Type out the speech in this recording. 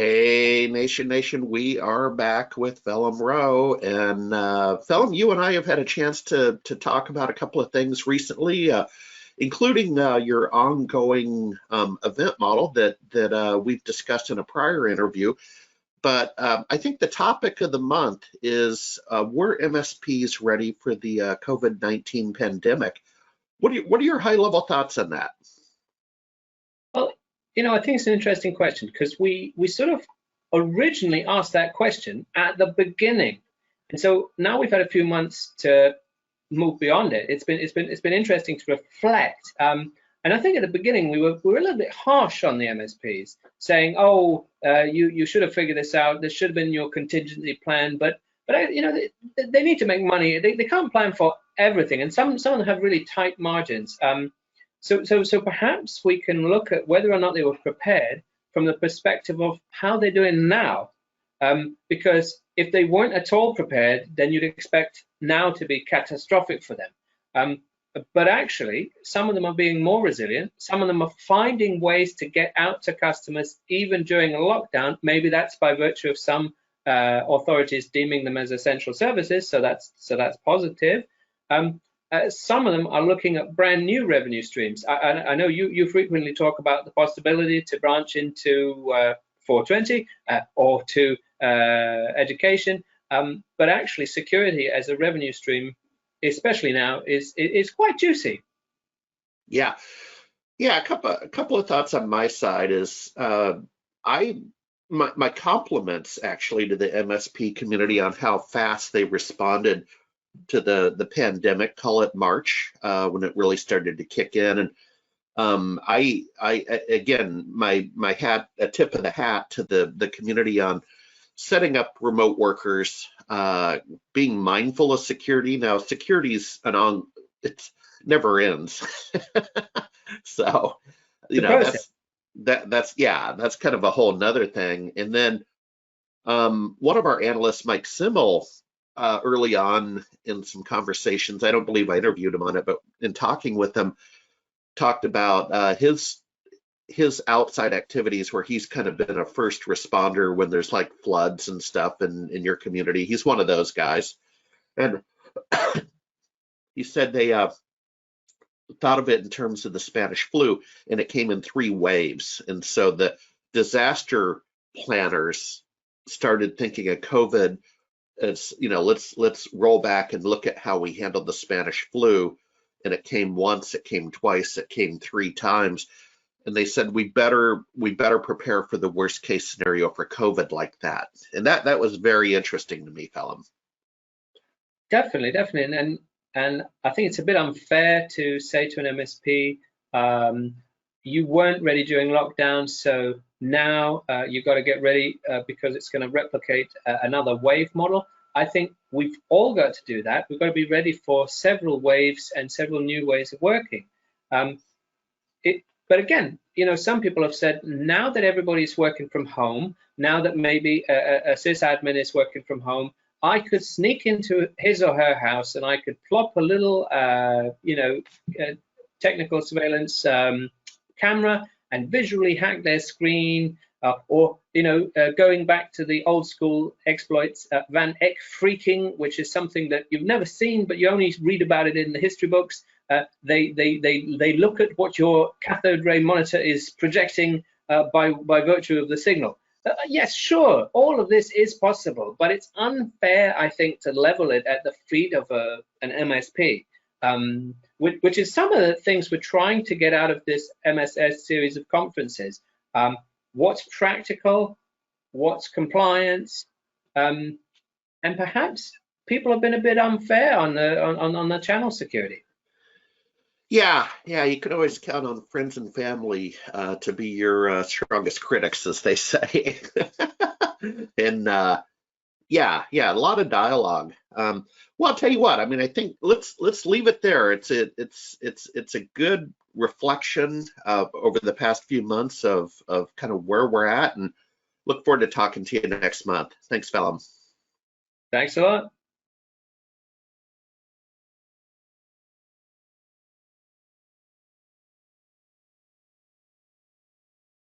Hey, Nation, we are back with Phelim Rowe. And Phelim, you and I have had a chance to talk about a couple of things recently, including your ongoing event model that we've discussed in a prior interview. But I think the topic of the month is were MSPs ready for the COVID-19 pandemic? What are your high-level thoughts on that? Well, I think it's an interesting question because we sort of originally asked that question at the beginning, and so now we've had a few months to move beyond it. It's been interesting to reflect. And I think at the beginning we were a little bit harsh on the MSPs, saying, "Oh, you should have figured this out. This should have been your contingency plan." But they need to make money. They can't plan for everything, and some of them have really tight margins. So perhaps we can look at whether or not they were prepared from the perspective of how they're doing now. Because if they weren't at all prepared, then you'd expect now to be catastrophic for them. But actually, some of them are being more resilient. Some of them are finding ways to get out to customers even during a lockdown. Maybe that's by virtue of some authorities deeming them as essential services. So that's positive. Some of them are looking at brand new revenue streams. I know you frequently talk about the possibility to branch into 420 or to education, but actually security as a revenue stream, especially now, is quite juicy. Yeah, a couple of thoughts on my side is my compliments actually to the MSP community on how fast they responded to the pandemic, call it March, when it really started to kick in. And I again, my hat, a tip of the hat to the community on setting up remote workers, being mindful of security. Now, security's it never ends. So, that's kind of a whole nother thing. And then one of our analysts, Mike Simmel, early on in some conversations, I don't believe I interviewed him on it, but in talking with him, talked about his outside activities where he's kind of been a first responder when there's like floods and stuff in your community. He's one of those guys. And he said they thought of it in terms of the Spanish flu, and it came in 3 waves. And so the disaster planners started thinking of COVID as, let's roll back and look at how we handled the Spanish flu. And it came once, it came twice, it came 3 times. And they said we better prepare for the worst case scenario for COVID like that. And that was very interesting to me, Phelim. Definitely. And I think it's a bit unfair to say to an MSP, you weren't ready during lockdown, so now you've got to get ready because it's going to replicate another wave model. I think we've all got to do that. We've got to be ready for several waves and several new ways of working. But again, some people have said now that everybody's working from home, now that maybe a sysadmin is working from home, I could sneak into his or her house and I could plop a little, technical surveillance camera and visually hack their screen, or going back to the old school exploits, Van Eck freaking, which is something that you've never seen, but you only read about it in the history books. They look at what your cathode ray monitor is projecting by virtue of the signal. Yes, sure, all of this is possible, but it's unfair, I think, to level it at the feet of an MSP, which is some of the things we're trying to get out of this MSS series of conferences. What's practical, what's compliance, and perhaps people have been a bit unfair on the channel security. Yeah, you can always count on friends and family to be your strongest critics, as they say. And a lot of dialogue. Well, I'll tell you what. I mean, I think let's leave it there. It's a good reflection over the past few months of kind of where we're at, and look forward to talking to you next month. Thanks, Phelim. Thanks a lot.